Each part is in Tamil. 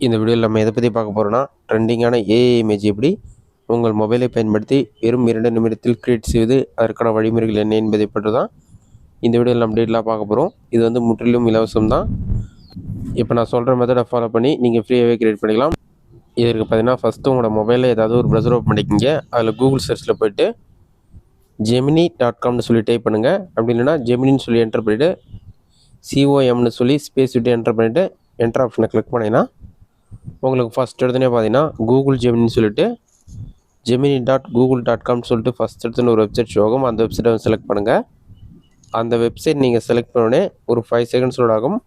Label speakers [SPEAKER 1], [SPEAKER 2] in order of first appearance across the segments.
[SPEAKER 1] இந்த வீடியோவில் நம்ம எதை பற்றி பார்க்க போகிறோன்னா, ட்ரெண்டிங்கான ஏஐ இமேஜ் எப்படி உங்கள் மொபைலை பயன்படுத்தி வெறும் 2 நிமிடத்தில் கிரியேட் செய்வது, அதற்கான வழிமுறைகள் என்ன என்பதை பற்றி தான் இந்த வீடியோவில் நம்ம டீட்டெயிலாக பார்க்க போகிறோம். இது வந்து முற்றிலும் இலவசம் தான். இப்போ நான் சொல்கிற மெத்தடை ஃபாலோ பண்ணி நீங்கள் ஃப்ரீயாகவே கிரியேட் பண்ணிக்கலாம். இதற்கு பார்த்தீங்கன்னா, ஃபஸ்ட்டு உங்களோட மொபைலில் ஏதாவது ஒரு ப்ரௌசர் ஓப்பன் பண்ணிக்கிங்க. அதில் கூகுள் சர்ச்சில் போய்ட்டு gemini.comனு சொல்லி டைப் பண்ணுங்கள். அப்படி இல்லைன்னா ஜெமினின்னு சொல்லி என்டர் பண்ணிவிட்டு COMனு சொல்லி ஸ்பேஸ் விட்டு என்டர் பண்ணிவிட்டு என்டர் ஆப்ஷனை கிளிக் பண்ணிங்கன்னா உங்களுக்கு ஃபஸ்ட் எடுத்துனே பார்த்தீங்கன்னா கூகுள் ஜெமினின்னு சொல்லிட்டு gemini.google.comனு சொல்லிட்டு ஃபஸ்ட் எடுத்துன்னு ஒரு வெப்சைட் ஷோ ஆகும். அந்த வெப்சைட்டை செலக்ட் பண்ணுங்கள். அந்த வெப்சைட் நீங்கள் செலக்ட் பண்ணோடனே ஒரு 5 செகண்ட்ஸ் லோட் ஆகும்.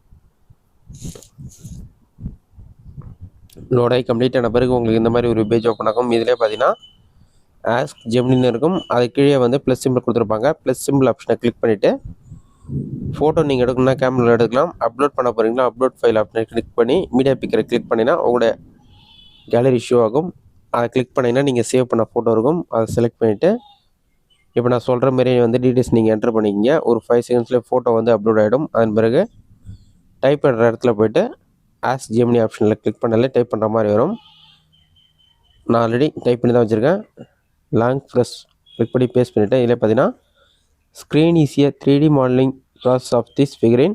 [SPEAKER 1] லோடாகி கம்ப்ளீட் ஆன பிறகு உங்களுக்கு இந்த மாதிரி ஒரு பேஜ் ஓப்பன் ஆகும். இதிலே பார்த்தீங்கன்னா ஆஸ்க் ஜெமினின்னு இருக்கும். அது கீழே வந்து ப்ளஸ் சிம்பிள் கொடுத்துருப்பாங்க. ப்ளஸ் சிம்பிள் ஆப்ஷனை கிளிக் பண்ணிவிட்டு ஃபோட்டோ நீங்கள் எடுக்கணும்னா கேமராவில் எடுக்கலாம். அப்லோட் பண்ண போகிறீங்களா, அப்லோட் ஃபைல் ஆப்ஷனை கிளிக் பண்ணி மீடியா பிக்கரை கிளிக் பண்ணிங்கன்னா உங்களோட கேலரி ஷோ ஆகும். அதை கிளிக் பண்ணிங்கன்னா நீங்கள் சேவ் பண்ண ஃபோட்டோ இருக்கும். அதை செலக்ட் பண்ணிவிட்டு இப்போ நான் சொல்கிற மாதிரி வந்து டீட்டெயில்ஸ் நீங்கள் என்டர் பண்ணிக்கிங்க. ஒரு 5 செகண்ட்ஸில் ஃபோட்டோ வந்து அப்லோட் ஆகிடும். அதன் பிறகு டைப் பண்ணுற இடத்துல போய்ட்டு ஆஸ்க் ஜெமினி ஆப்ஷனில் கிளிக் பண்ணாலே டைப் பண்ணுற மாதிரி வரும். நான் ஆல்ரெடி டைப் பண்ணி தான் வச்சுருக்கேன். லாங் ப்ரெஸ் கிளிக் பண்ணி பேஸ்ட் பண்ணிவிட்டேன். இதில் பார்த்தீங்கன்னா screen is a 3D modeling process of this figurine.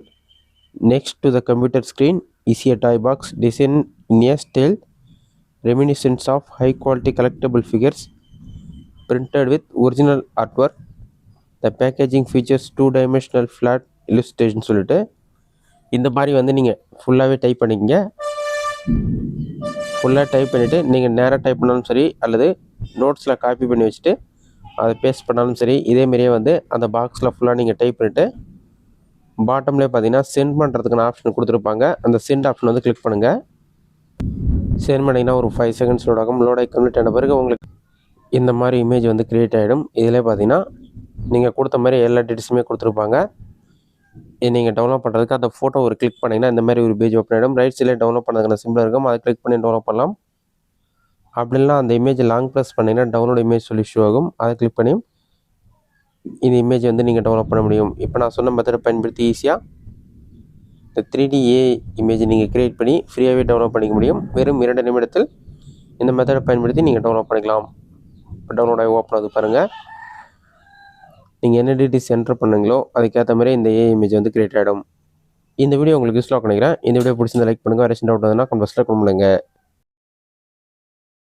[SPEAKER 1] Next to the computer screen is a toy box designed in a style reminiscent of high quality collectible figures printed with original artwork. The packaging features 2-dimensional flat illustration சொல்லிட்டு இந்த மாதிரி வந்து நீங்கள் ஃபுல்லாகவே டைப் பண்ணிக்கிங்க. ஃபுல்லாக டைப் பண்ணிவிட்டு நீங்கள் நேராக டைப் பண்ணாலும் சரி அல்லது நோட்ஸில் காப்பி பண்ணி வச்சுட்டு அதை பேஸ்ட் பண்ணாலும் சரி, இதேமாரியே வந்து அந்த பாக்ஸில் ஃபுல்லாக நீங்கள் டைப் பண்ணிவிட்டு பாட்டம்லேயே பார்த்தீங்கன்னா சென்ட் பண்ணுறதுக்கான ஆப்ஷன் கொடுத்துருப்பாங்க. அந்த சென்ட் ஆப்ஷன் வந்து கிளிக் பண்ணுங்கள். சென்ட் பண்ணிங்கன்னா ஒரு 5 செகண்ட்ஸ் லோட் ஆகும். லோட் ஆகி கம்ப்ளீட் ஆன பிறகு உங்களுக்கு இந்த மாதிரி இமேஜ் வந்து க்ரியேட் ஆகிடும். இதில் பார்த்தீங்கன்னா நீங்கள் கொடுத்த மாதிரி எல்லா டீட்டெயில்ஸுமே கொடுத்துருப்பாங்க. இது நீங்கள் டவுன்லோட் பண்ணுறதுக்கு அந்த ஃபோட்டோ ஒரு கிளிக் பண்ணிங்கன்னா இந்த மாதிரி ஒரு பேஜ் ஓப்பன் ஆகிடும். ரைட் சைடில் டவுன்லோட் பண்ணுறதுக்கான சிம்பிள் இருக்கும். அதை கிளிக் பண்ணி டவுன்லோட் பண்ணலாம். அப்படி இல்லைனா அந்த இமேஜ் லாங் ப்ரெஸ் பண்ணிங்கன்னா டவுன்லோட் இமேஜ் சொல்லி ஷோ ஆகும். அதை கிளிக் பண்ணி இந்த இமேஜ் வந்து நீங்கள் டவுன்லோட் பண்ண முடியும். இப்போ நான் சொன்ன மெத்தடை பயன்படுத்தி ஈஸியாக இந்த 3D AI இமேஜ் நீங்கள் க்ரியேட் பண்ணி ஃப்ரீயாகவே டவுன்லோட் பண்ணிக்க முடியும். வெறும் 2 நிமிடத்தில் இந்த மெத்தடை பயன்படுத்தி நீங்கள் டவுன்லோட் பண்ணிக்கலாம். இப்போ டவுன்லோட் ஆகி ஓப்பன் ஆகுது பாருங்கள். நீங்கள் என்ன டீட்டெயில்ஸ் என்டர் பண்ணுங்களோ அதுக்கேற்ற மாதிரி இந்த AI இமேஜ் வந்து க்ரியேட் ஆகிடும். இந்த வீடியோ உங்களுக்கு யூஸ்ஃபுல்லாக நினைக்கிறேன். இந்த வீடியோ பிடிச்சிருந்தா லைக் பண்ணுங்கள். வேறு டவுட் வந்ததுன்னா கமெண்ட் பாக்ஸில் கமெண்ட் பண்ணுங்கள்.